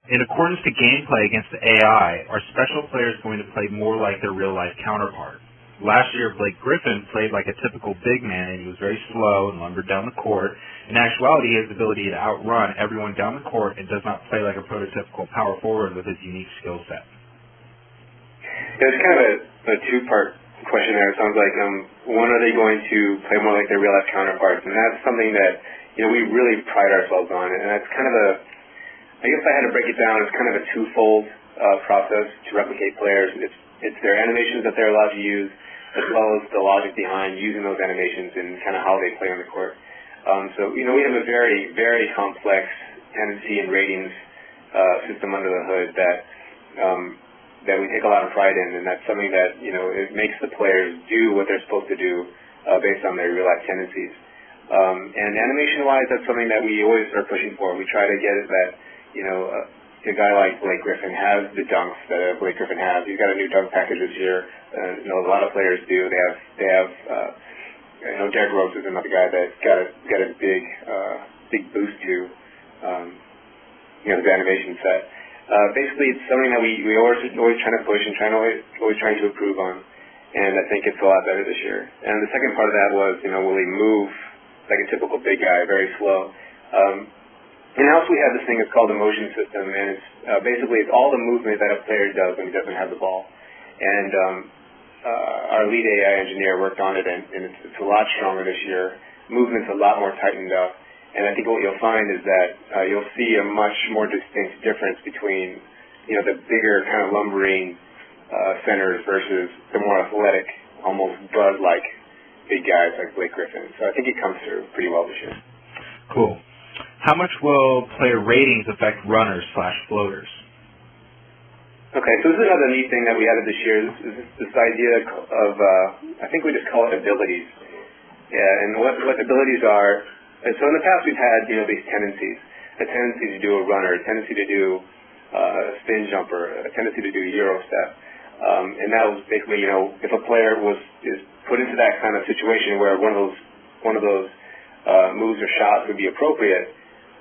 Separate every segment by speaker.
Speaker 1: In accordance to gameplay against the AI, are special players going to play more like their real-life counterpart? Last year, Blake Griffin played like a typical big man, and he was very slow and lumbered down the court. In actuality, he has the ability to outrun everyone down the court and does not play like a prototypical power forward with his unique skill set.
Speaker 2: There's kind of a two-part question there. It sounds like, one, are they going to play more like their real-life counterparts? And that's something that, we really pride ourselves on. And that's kind of I guess if I had to break it down, it's kind of a twofold process to replicate players. It's their animations that they're allowed to use, as well as the logic behind using those animations and kind of how they play on the court. So, we have a very, very complex tendency and ratings system under the hood that we take a lot of pride in, and that's something that, it makes the players do what they're supposed to do based on their real-life tendencies. And animation-wise, that's something that we always are pushing for. We try to get it that, a guy like Blake Griffin has the dunks that Blake Griffin has. He's got a new dunk package this year. A lot of players do. They have Derrick Rose is another guy that got a big boost to, his animation set. Basically, it's something that we always trying to push and always trying to improve on. And I think it's a lot better this year. And the second part of that was, will he move like a typical big guy, very slow. In-house we have this thing that's called the motion system, and it's basically it's all the movement that a player does when he doesn't have the ball. And our lead AI engineer worked on it, and it's a lot stronger this year. Movement's a lot more tightened up. And I think what you'll find is that you'll see a much more distinct difference between, the bigger kind of lumbering centers versus the more athletic, almost Bud-like big guys like Blake Griffin. So I think it comes through pretty well this year.
Speaker 1: Cool. How much will player ratings affect runners/floaters?
Speaker 2: Okay, so this is another neat thing that we added this year. This idea of, I think we just call it abilities. Yeah, and what abilities are. And so in the past we've had, these tendencies. A tendency to do a runner, a tendency to do a spin jumper, a tendency to do a Euro step. And that was basically, if a player is put into that kind of situation where one of those moves or shots would be appropriate,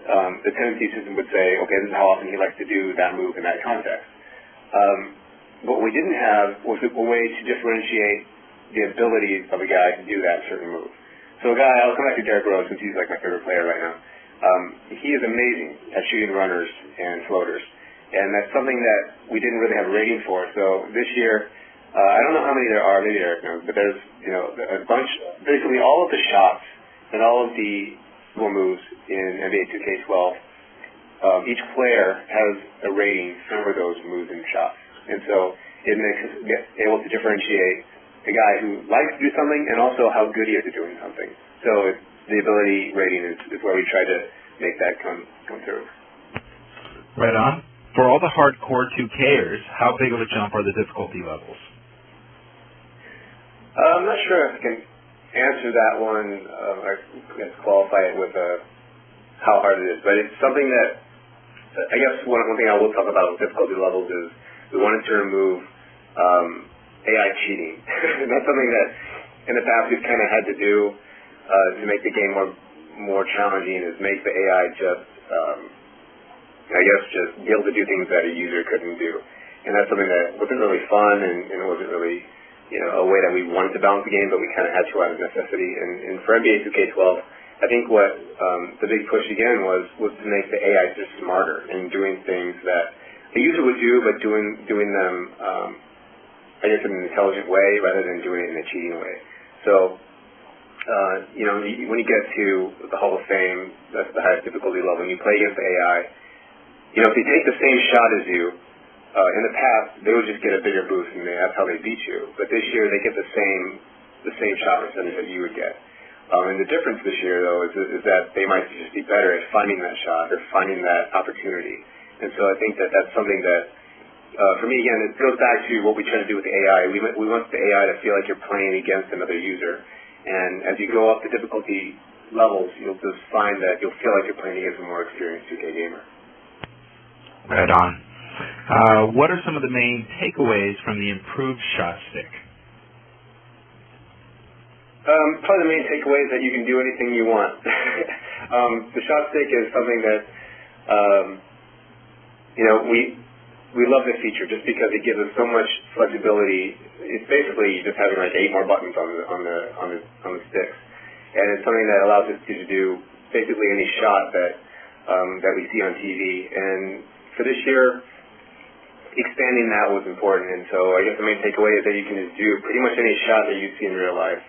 Speaker 2: the tendency system would say, okay, this is how often he likes to do that move in that context. What we didn't have was a way to differentiate the ability of a guy to do that certain move. So I'll come back to Derrick Rose since he's like my favorite player right now. He is amazing at shooting runners and floaters, and that's something that we didn't really have a rating for. So this year, I don't know how many there are, maybe Eric knows, but there's a bunch, basically all of the shots and all of the moves in NBA 2K12. Each player has a rating for those moves and shots, and so it makes us able to differentiate a guy who likes to do something and also how good he is at doing something. So the ability rating is where we try to make that come through.
Speaker 1: Right on. For all the hardcore 2Kers, how big of a jump are the difficulty levels?
Speaker 2: I'm not sure if I can answer that one. I can qualify it with how hard it is, but it's something that I guess one thing I will talk about with difficulty levels is we wanted to remove AI cheating. That's something that in the past we've kind of had to do to make the game more challenging, is make the AI just be able to do things that a user couldn't do. And that's something that wasn't really fun, and it wasn't really a way that we wanted to balance the game, but we kind of had to out of necessity. And for NBA 2K12, I think what the big push again was to make the AI just smarter and doing things that a user would do, but doing them I guess in an intelligent way rather than doing it in a cheating way. So, when you get to the Hall of Fame, that's the highest difficulty level, and you play against the AI, if they take the same shot as you, in the past, they would just get a bigger boost, and that's how they beat you. But this year, they get the same shot percentage that you would get. And the difference this year, though, is that they might just be better at finding that shot or finding that opportunity. And so I think that that's something that, for me, again, it goes back to what we try to do with the AI. We want the AI to feel like you're playing against another user. And as you go up the difficulty levels, you'll just find that you'll feel like you're playing against a more experienced 2K gamer.
Speaker 1: Right on. What are some of the main takeaways from the improved shot stick?
Speaker 2: Probably the main takeaway is that you can do anything you want. The shot stick is something that we love this feature just because it gives us so much flexibility. It's basically just having like 8 more buttons on the sticks, and it's something that allows us to do basically any shot that we see on TV. And for this year, expanding that was important. And so I guess the main takeaway is that you can just do pretty much any shot that you see in real life.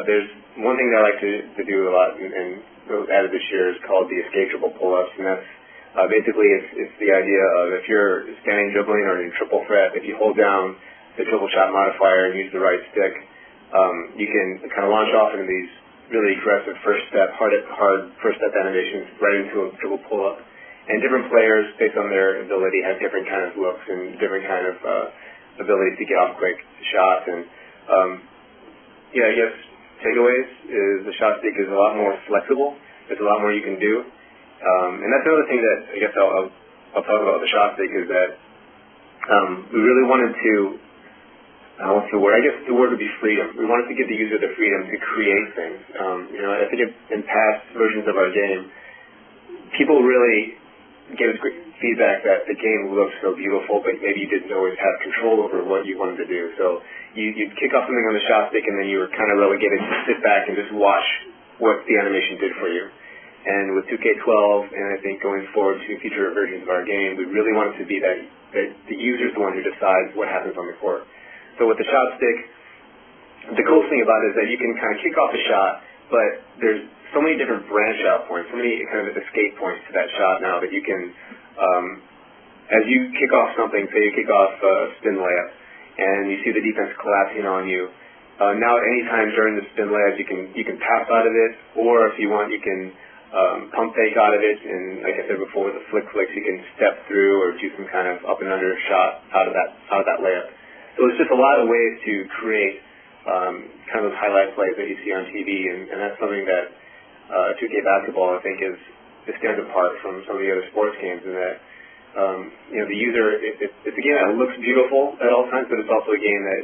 Speaker 2: There's one thing that I like to do a lot, and was added this year, is called the escape triple pull-ups, and that's basically it's the idea of if you're standing dribbling or in triple threat, if you hold down the triple shot modifier and use the right stick, you can kind of launch off into these really aggressive hard first step animations right into a triple pull-up. And different players, based on their ability, have different kind of looks and different kind of abilities to get off quick shots. And I guess takeaways is the shot stick is a lot more flexible. There's a lot more you can do. And that's another thing that I guess I'll talk about with the shot stick is that we really wanted to, what's the word? I guess the word would be freedom. We wanted to give the user the freedom to create things. I think in past versions of our game, people really gave us great feedback that the game looked so beautiful, but maybe you didn't always have control over what you wanted to do. So you'd kick off something on the shot stick, and then you were kind of relegated to sit back and just watch what the animation did for you. And with 2K12, and I think going forward to future versions of our game, we really want it to be that the user is the one who decides what happens on the court. So with the shot stick, the cool thing about it is that you can kind of kick off the shot, but there's so many different branch out points, so many kind of escape points to that shot now that you can, as you kick off something, say you kick off a spin layup, and you see the defense collapsing on you. Now at any time during the spin layup, you can pass out of it, or if you want, you can pump fake out of it, and like I said before, with the flicks, you can step through or do some kind of up and under shot out of that layup. So it's just a lot of ways to create kind of those highlight plays that you see on TV, and that's something that 2K basketball, I think, it stands apart from some of the other sports games in that, the user, it's a game that looks beautiful at all times, but it's also a game that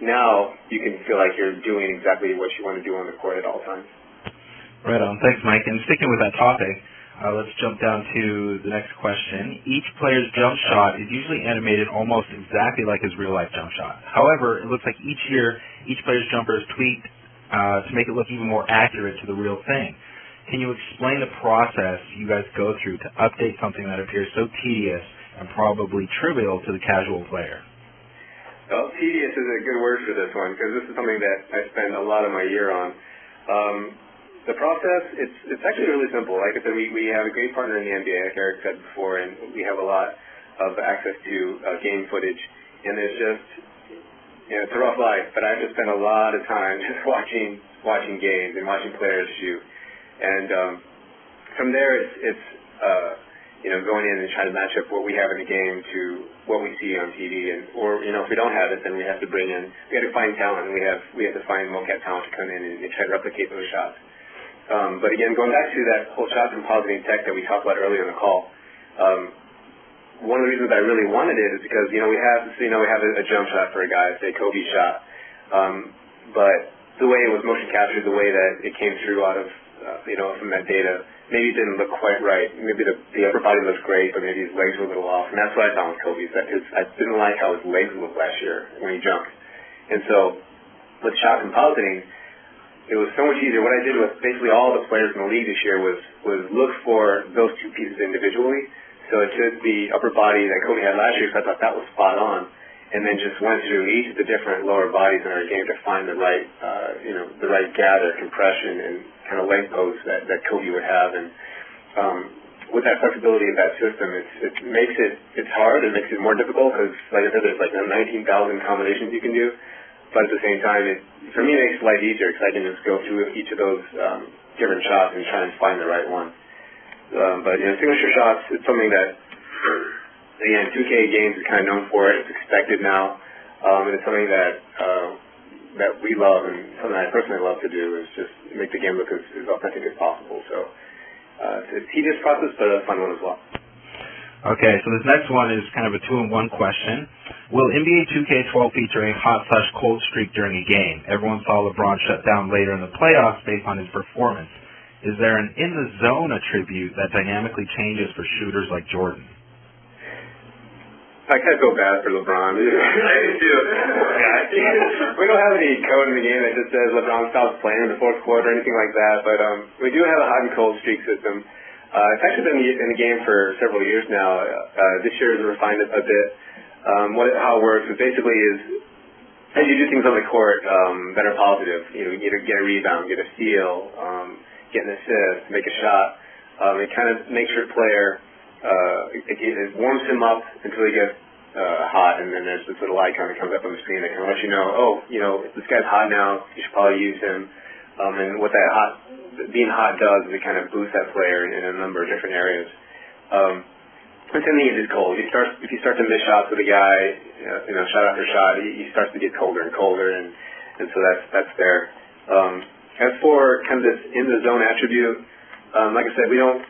Speaker 2: now you can feel like you're doing exactly what you want to do on the court at all times.
Speaker 1: Right on. Thanks, Mike. And sticking with that topic, let's jump down to the next question. Each player's jump shot is usually animated almost exactly like his real-life jump shot. However, it looks like each year, each player's jumper is tweaked to make it look even more accurate to the real thing. Can you explain the process you guys go through to update something that appears so tedious and probably trivial to the casual player?
Speaker 2: Well, tedious is a good word for this one, because this is something that I spend a lot of my year on. The process, it's actually really simple. Like I said, we have a great partner in the NBA, like Eric said before, and we have a lot of access to game footage. And there's just, it's a rough life, but I have to spend a lot of time just watching games and watching players shoot. And from there, it's going in and trying to match up what we have in the game to what we see on TV. Or if we don't have it, then we have to find talent, and we have to find mocap talent to come in and try to replicate those shots. But again, going back to that whole shot compositing tech that we talked about earlier in the call, one of the reasons I really wanted it is because we have a jump shot for a guy, say Kobe shot, but the way it was motion captured, the way that it came through out of from that data, maybe it didn't look quite right. Maybe the upper body looks great, but maybe his legs were a little off, and that's what I found with Kobe's. I didn't like how his legs looked last year when he jumped, and so with shot compositing, it was so much easier. What I did with basically all the players in the league this year was look for those two pieces individually. So it took the upper body that Kobe had last year, so I thought that was spot on, and then just went through each of the different lower bodies in our game to find the right, the right gather, compression, and kind of length posts that Kobe would have. And with that flexibility of that system, it's hard. It makes it more difficult because, like I said, there's like 19,000 combinations you can do. But at the same time, for me, it makes life easier because I can just go through each of those different shots and try and find the right one. But signature shots, it's something that, again, 2K games is kind of known for it. It's expected now, and it's something that we love and something I personally love to do is just make the game look as authentic as possible. So it's a tedious process, but a fun one as well.
Speaker 1: Okay, so this next one is kind of a two-in-one question. Will NBA 2K12 feature a hot/cold streak during a game? Everyone saw LeBron shut down later in the playoffs based on his performance. Is there an in-the-zone attribute that dynamically changes for shooters like Jordan?
Speaker 2: I kind of feel bad for LeBron. I do too. Yeah, we don't have any code in the game that just says LeBron stops playing in the fourth quarter or anything like that, but we do have a hot and cold streak system. It's actually been in the game for several years now. This year has refined it a bit. How it works is basically as you do things on the court that are positive, you either get a rebound, get a steal, get an assist, make a shot. It kind of makes your player. It warms him up until he gets hot, and then there's this little icon that comes up on the screen that kind of lets you know, if this guy's hot now, you should probably use him. And what that being hot does is it kind of boosts that player in a number of different areas. And then he gets cold. If you start to miss shots with a guy, shot after shot, he starts to get colder and colder, and so that's there. As for kind of this in the zone attribute. Like I said, we don't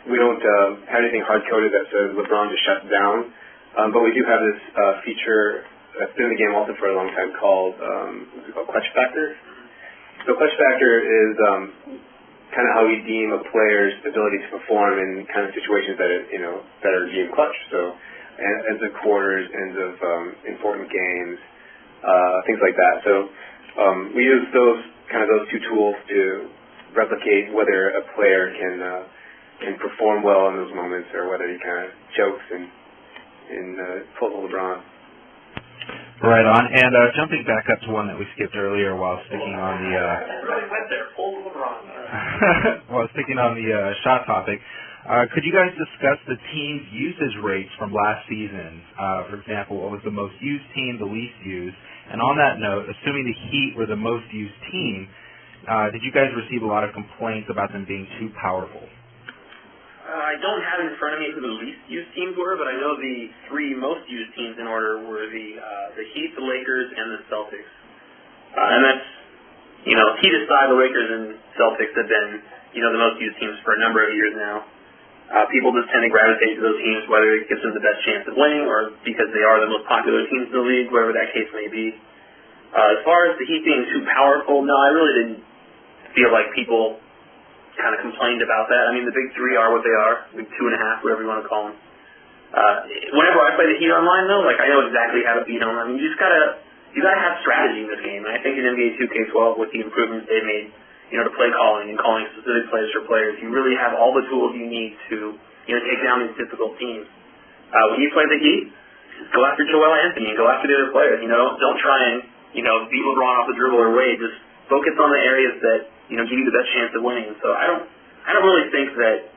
Speaker 2: have anything hard-coded that says LeBron just shuts down, but we do have this feature that's been in the game also for a long time called clutch factor. So clutch factor is kind of how we deem a player's ability to perform in kind of situations that are deemed clutch. So ends of quarters, ends of important games, things like that. So we use those two tools to replicate whether a player can perform well in those moments or whether he kind of chokes and pulls LeBron.
Speaker 1: Right on. And jumping back up to one that we skipped earlier while sticking on the while sticking on the shot topic, could you guys discuss the team's usage rates from last season? For example, what was the most used team, the least used? And on that note, assuming the Heat were the most used team, did you guys receive a lot of complaints about them being too powerful?
Speaker 3: I don't have in front of me who the least used teams were, but I know the three most used teams in order were the Heat, the Lakers, and the Celtics. And that's, Heat aside, the Lakers and Celtics have been, the most used teams for a number of years now. People just tend to gravitate to those teams, whether it gives them the best chance of winning or because they are the most popular teams in the league, whatever that case may be. As far as the Heat being too powerful, no, I really didn't feel like people kind of complained about that. I mean, the big three are what they are, big 2.5, whatever you want to call them. Whenever I play the Heat online, though, I know exactly how to beat them. I mean, you gotta have strategy in this game. And I think in NBA 2K12, with the improvements they've made, to play calling and calling specific plays for players, you really have all the tools you need to, take down these difficult teams. When you play the Heat, go after Joel Anthony and go after the other players. Don't try and, beat LeBron off the dribble or Wade. Just focus on the areas that, give you the best chance of winning. So I don't really think that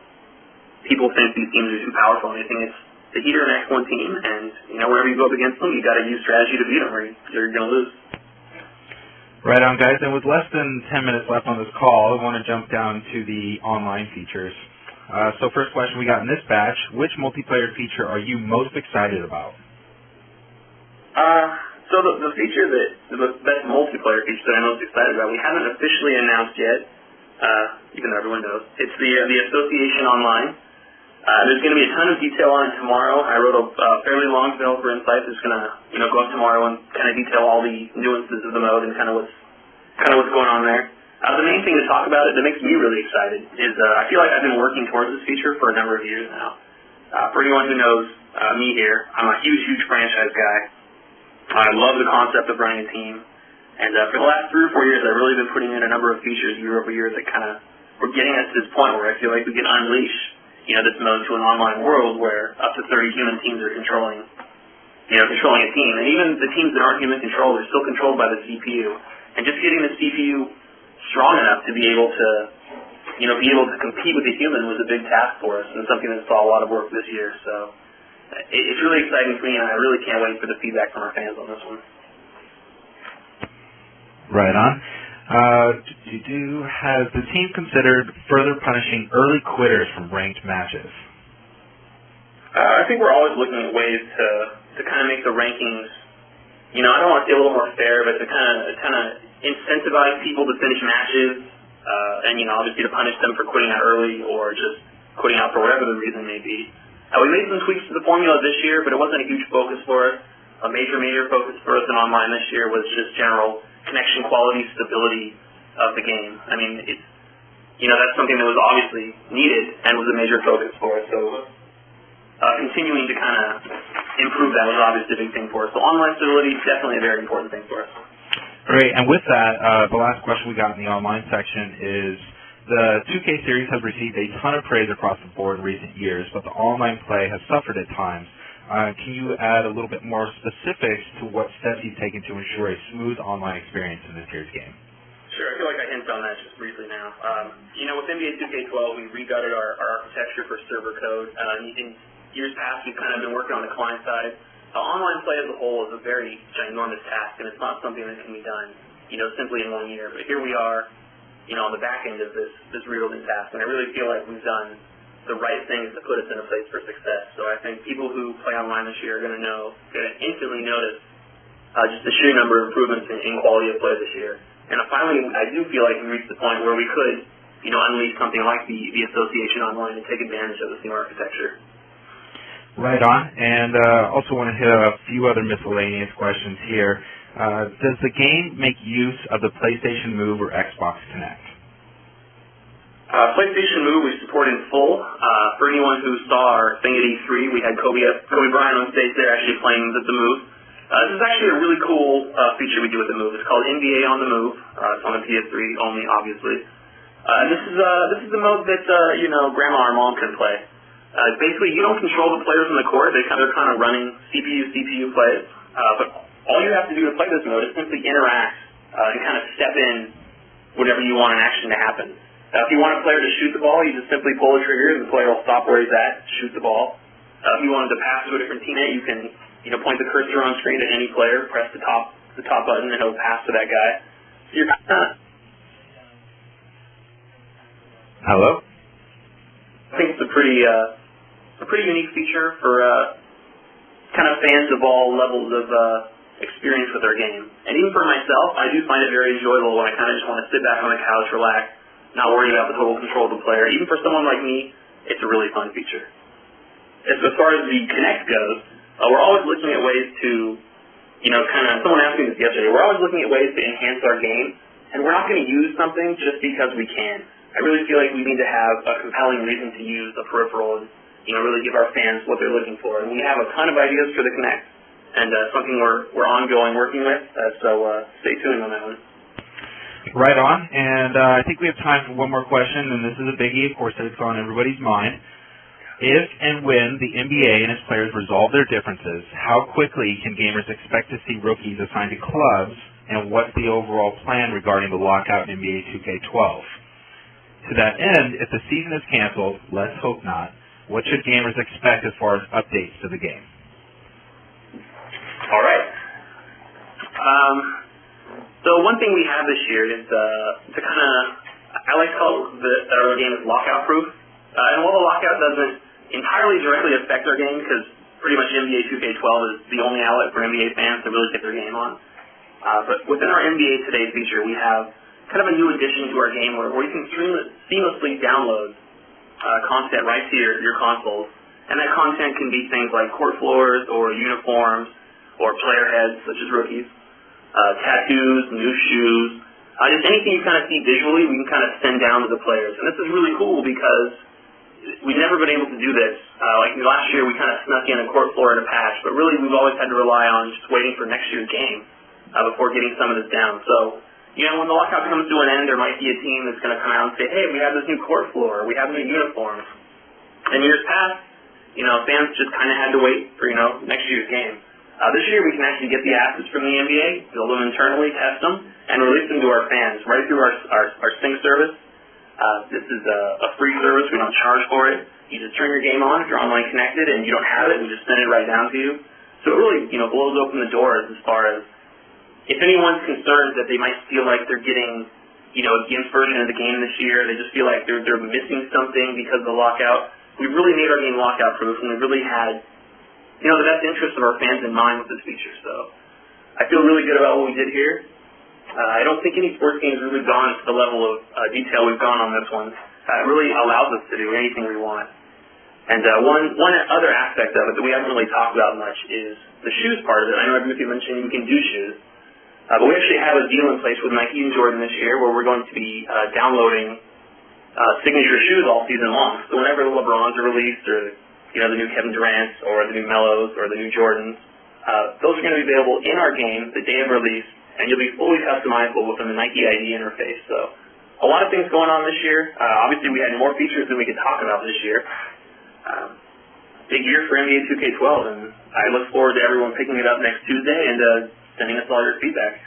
Speaker 3: people think these teams are too powerful. I think it's the Heat are an excellent team, and whenever you go up against them, you got to use strategy to beat them, or you're going to lose.
Speaker 1: Right on, guys. And with less than 10 minutes left on this call, I want to jump down to the online features. So first question we got in this batch: which multiplayer feature are you most excited about?
Speaker 3: So the feature the best multiplayer feature that I'm most excited about, we haven't officially announced yet, even though everyone knows. It's the Association Online. There's going to be a ton of detail on it tomorrow. I wrote a fairly long developer insight that's going to go up tomorrow and kind of detail all the nuances of the mode and kind of what's going on there. The main thing to talk about it that makes me really excited is I feel like I've been working towards this feature for a number of years now. For anyone who knows me here, I'm a huge franchise guy. I love the concept of running a team, and for the last 3 or 4 years, I've really been putting in a number of features year over year that kind of were getting us to this point where I feel like we can unleash, this mode to an online world where up to 30 human teams are controlling a team, and even the teams that aren't human controlled are still controlled by the CPU, and just getting the CPU strong enough to be able to, compete with the human was a big task for us, and something that saw a lot of work this year. So it's really exciting for me, and I really can't wait for the feedback from our fans on this one.
Speaker 1: Right on. Has the team considered further punishing early quitters from ranked matches?
Speaker 3: I think we're always looking at ways to kind of make the rankings, I don't want to say a little more fair, but to kind of incentivize people to finish matches, and obviously to punish them for quitting out early or just quitting out for whatever the reason may be. We made some tweaks to the formula this year, but it wasn't a huge focus for us. A major focus for us in online this year was just general connection quality, stability of the game. I mean, that's something that was obviously needed and was a major focus for us. So continuing to kind of improve that was obviously a big thing for us. So online stability is definitely a very important thing for us.
Speaker 1: Great, and with that, the last question we got in the online section is, the 2K series has received a ton of praise across the board in recent years, but the online play has suffered at times. Can you add a little bit more specifics to what steps you've taken to ensure a smooth online experience in this year's game?
Speaker 3: Sure, I feel like I hinted on that just briefly now. With NBA 2K12, we regutted our architecture for server code. In years past, we've kind of been working on the client side. Online play as a whole is a very ginormous task, and it's not something that can be done, simply in 1 year. But here we are, on the back end of this rebuilding task, and I really feel like we've done the right things to put us in a place for success. So I think people who play online this year are going to instantly notice just the sheer number of improvements in quality of play this year. And finally, I do feel like we reached the point where we could, unleash something like the association online and take advantage of this new architecture.
Speaker 1: Right on, and also want to hit a few other miscellaneous questions here. Does the game make use of the PlayStation Move or Xbox Kinect?
Speaker 3: PlayStation Move we support in full. For anyone who saw our thing at E3, we had Kobe Bryant on stage there actually playing the Move. This is actually a really cool feature we do with the Move. It's called NBA on the Move. It's on the PS3 only, obviously. This is the mode that Grandma or Mom can play. Basically, you don't control the players on the court. They're kind of running CPU plays. But all you have to do to play this mode is simply interact and kind of step in whenever you want an action to happen. If you want a player to shoot the ball, you just simply pull the trigger and the player will stop where he's at, shoot the ball. If you wanted to pass to a different teammate, you can point the cursor on screen at any player, press the top button, and it'll pass to that guy. So you're
Speaker 1: Hello?
Speaker 3: I think it's a pretty unique feature for kind of fans of all levels of experience with our game. And even for myself, I do find it very enjoyable when I kind of just want to sit back on the couch, relax, not worry about the total control of the player. Even for someone like me, it's a really fun feature. As far as the Kinect goes, we're always looking at ways to, someone asked me this yesterday, we're always looking at ways to enhance our game, and we're not going to use something just because we can. I really feel like we need to have a compelling reason to use the peripheral and, really give our fans what they're looking for. And we have a ton of ideas for the Kinect, and something we're ongoing working with, so stay tuned on that one.
Speaker 1: Right on, and I think we have time for one more question, and this is a biggie, of course, that's on everybody's mind. If and when the NBA and its players resolve their differences, how quickly can gamers expect to see rookies assigned to clubs, and what's the overall plan regarding the lockout in NBA 2K12? To that end, if the season is canceled, let's hope not, what should gamers expect as far as updates to the game?
Speaker 3: All right. So one thing we have this year is to kind of, I like to call our game is lockout proof. And while the lockout doesn't entirely directly affect our game, because pretty much NBA 2K12 is the only outlet for NBA fans to really get their game on. But within our NBA Today feature, we have kind of a new addition to our game where you can seamlessly download content right to your consoles. And that content can be things like court floors or uniforms or player heads, such as rookies, tattoos, new shoes, just anything you kind of see visually, we can kind of send down to the players. And this is really cool because we've never been able to do this. Like last year, we kind of snuck in a court floor and a patch, but really we've always had to rely on just waiting for next year's game before getting some of this down. So, when the lockout comes to an end, there might be a team that's going to come out and say, hey, we have this new court floor, we have new uniforms. In years past, fans just kind of had to wait for, next year's game. This year, we can actually get the assets from the NBA, build them internally, test them, and release them to our fans right through our sync service. This is a free service. We don't charge for it. You just turn your game on if you're online connected, and you don't have it, we just send it right down to you. So it really, blows open the doors as far as if anyone's concerned that they might feel like they're getting, a gimped version of the game this year, they just feel like they're missing something because of the lockout. We've really made our game lockout proof, and we've really had, the best interest of our fans in mind with this feature. So I feel really good about what we did here. I don't think any sports game has really gone to the level of detail we've gone on this one. It really allows us to do anything we want. And one other aspect of it that we haven't really talked about much is the shoes part of it. I know everybody mentioned we can do shoes. But we actually have a deal in place with Nike and Jordan this year where we're going to be downloading signature shoes all season long. So whenever the LeBrons are released or you know, the new Kevin Durant's or the new Melos or the new Jordans. Those are going to be available in our game the day of release, and you'll be fully customizable within the Nike ID interface. So a lot of things going on this year. Obviously, we had more features than we could talk about this year. Big year for NBA 2K12, and I look forward to everyone picking it up next Tuesday and sending us all your feedback.